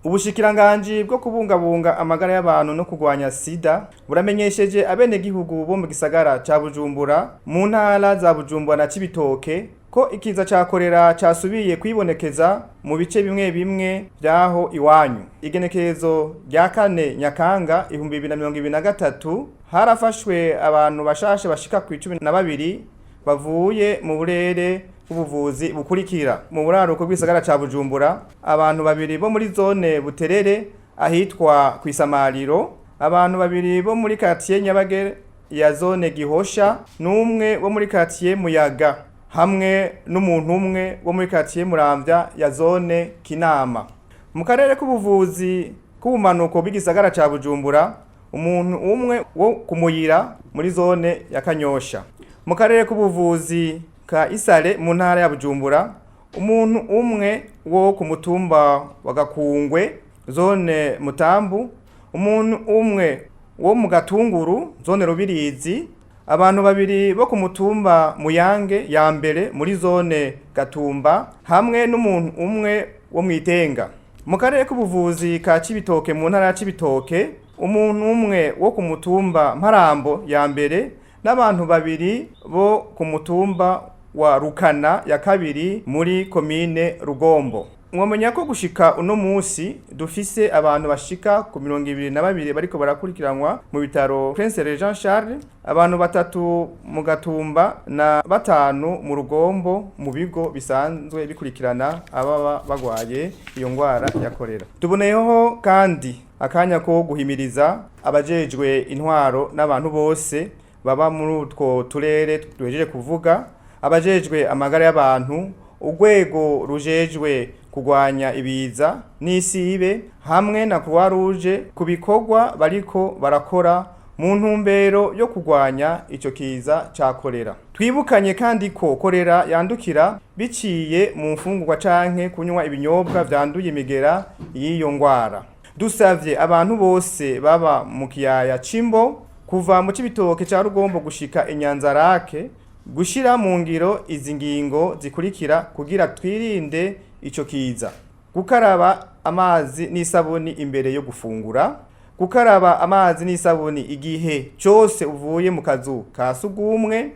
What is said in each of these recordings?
Ubushikiranganji bwo kubungabunga amagara y'abantu no kurwanya sida buramenyesheje abenegihugu bo mu gisagara ca Bujumbura mu ntara za Bujumbura na Cibitoke ko ikiza ca korera casubiye kwibonekeza mu bice bimwe bimwe vyaho iwanyu. Igenekerezo rya 4 Nyakanga 2023 harafashwe abantu bashashe bashika ku 12 bavuye mu burere ubuvuzi bukurikira mu buraruko bw'isagara ca Bujumbura, abantu babiri bo muri zone Buterere ahitwa kwisamariro, abantu babiri bo muri quartier Nyabagere ya zone Gihosha, n'umwe wo muri quartier Muyaga, hamwe n'umuntu umwe wo muri quartier Muramvya ya zone Kinama. Mu karere k'ubuvuzi k'ubumanuko bw'igisagara ca Bujumbura, umuntu umwe wo kumuyira muri zone ya Kanyosha. Mu karere k'ubuvuzi ka Isare mu ntara ya Bujumbura, umuntu umwe wo ku mutumba wa Gakungwe zone Mutambu, umuntu umwe wo mu Gatunguru zone Rubirizi, abantu babiri bo ku mutumba Muyange ya mbere muri zone Gatumba, hamwe n'umuntu umwe wo mwitenga. Mu karere k'ubuvuzi ka Cibitoke mu ntara ya Cibitoke, umuntu umwe wo ku mutumba Mparambo ya mbere n'abantu babiri bo ku mutumba wa Rukana ya kabiri muri komine Rugombo. Mwomenya ko gushika uno musi dufise abantu bashika ku 22 bariko barakurikiranwa mu bitaro Prince Jean Charles, abantu batatu mu Gatumba na batanu mu Rugombo mu bigo bisanzwe bikurikirana ababa bagwaye iyo ngwara ya korera. Tuboneyeho kandi akanya ko guhimiriza abajejwe intwaro n'abantu bose baba muri utwo turere duhejeje kuvuga, abajejwe amagara y'abantu, urwego rujejwe kugwanya ibiza n'isibe hamwe na Croix Rouge ku bikorwa bariko barakora mu ntumbero yo kugwanya ico kiza ca korera. Twibukanye kandi ko korera yandukira biciye mu mfungurwa canke kunywa ibinyobwa vyanduye imigera y'iyo ngwara. Dusavye abantu bose baba mu kiyaya Cimbo kuva mu Cibitoke ca Rugombo gushika Inyanzarake gushira mu ngiro izi ngingo zikurikira kugira twirinde ico kiza: gukaraba amazi n'isabuni imbere yo gufungura, gukaraba amazi n'isabuni igihe cyose uvuye mu kazu ka sugumwe,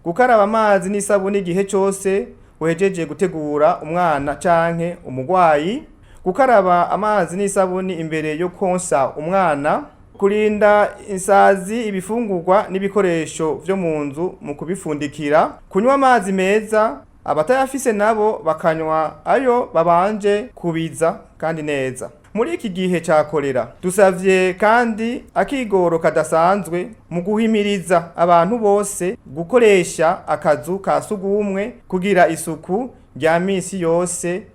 gukaraba amazi n'isabuni igihe cyose uhejeje gutegura umwana canke umugwayi, gukaraba amazi n'isabuni imbere yo konsa umwana, kurinda insazi ibifungurwa n'ibikoresho vyo mu nzu mu kubifundikira, kunywa amazi meza, abatayafise nabo bakanywa ayo babanje kubiza kandi neza. Muri iki gihe ca korera dusavye kandi akigoro kadasanzwe mu guhimiriza abantu bose gukoresha akazu ka sugumwe kugira isuku rya misi yose